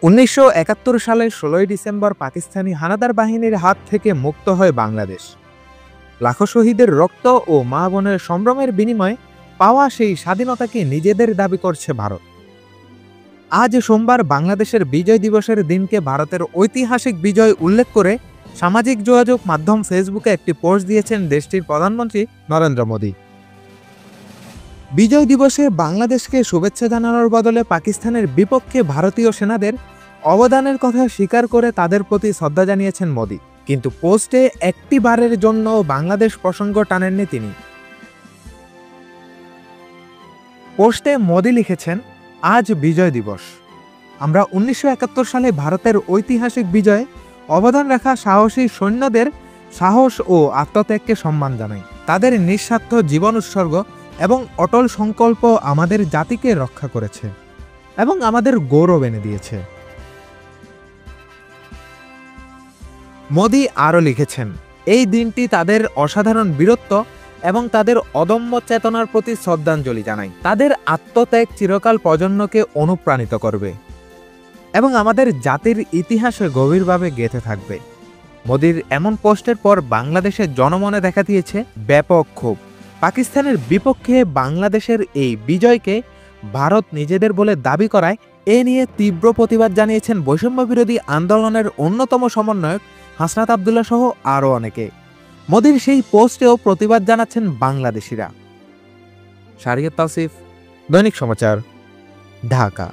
1971 সালের 16 ডিসেম্বর পাকিস্তানি হানাদার বাহিনীর হাত থেকে মুক্ত হয় বাংলাদেশ। লাখো শহীদের রক্ত ও মা বোনের সম্ভ্রমের বিনিময়ে পাওয়া সেই স্বাধীনতাকে নিজেদের দাবি করছে ভারত। আজ সোমবার বাংলাদেশের বিজয় দিবসের দিনকে ভারতের ঐতিহাসিক বিজয় উল্লেখ করে সামাজিক যোগাযোগ মাধ্যম ফেসবুকে একটি পোস্ট দিয়েছেন দেশটির প্রধানমন্ত্রী নরেন্দ্র মোদী। বিজয় দিবসে বাংলাদেশকে শুভেচ্ছা জানানোর বদলে পাকিস্তানের বিপক্ষে ভারতীয় সেনাদের অবদানের কথা স্বীকার করে তাদের প্রতি শ্রদ্ধা জানিয়েছেন মোদী। কিন্তু পোস্টে একটি বারের জন্য বাংলাদেশ প্রসঙ্গ টানেননি তিনি। পোস্টে মোদী লিখেছেন, আজ বিজয় দিবস। আমরা 1971 সালে ভারতের ঐতিহাসিক বিজয়ে অবদান রাখা সাহসী সৈন্যদের সাহস ও আত্মত্যাগকে সম্মান জানাই। তাদের নিঃস্বার্থ জীবন উৎসর্গ এবং অটল সংকল্প আমাদের জাতিকে রক্ষা করেছে এবং আমাদের গৌরব এনে দিয়েছে। মোদী আরও লিখেছেন, এই দিনটি তাদের অসাধারণ বীরত্ব এবং তাদের অদম্য চেতনার প্রতি শ্রদ্ধাঞ্জলি জানাই। তাদের আত্মত্যাগ চিরকাল প্রজন্মকে অনুপ্রাণিত করবে এবং আমাদের জাতির ইতিহাসে গভীরভাবে গেঁথে থাকবে। মোদীর এমন পোস্টের পর বাংলাদেশের জনমনে দেখা দিয়েছে ব্যাপক ক্ষোভ। পাকিস্তানের বিপক্ষে বাংলাদেশের এই বিজয়কে ভারত নিজেদের বলে দাবি করায় এ নিয়ে তীব্র প্রতিবাদ জানিয়েছেন বৈষম্য বিরোধী আন্দোলনের অন্যতম সমন্বয়ক হাসনাত আবদুল্লাহ সহ আরও অনেকে। মোদীর সেই পোস্টেও প্রতিবাদ জানাচ্ছেন বাংলাদেশিরা। শাহরিয়ার তাওসিফ, দৈনিক সমাচার, ঢাকা।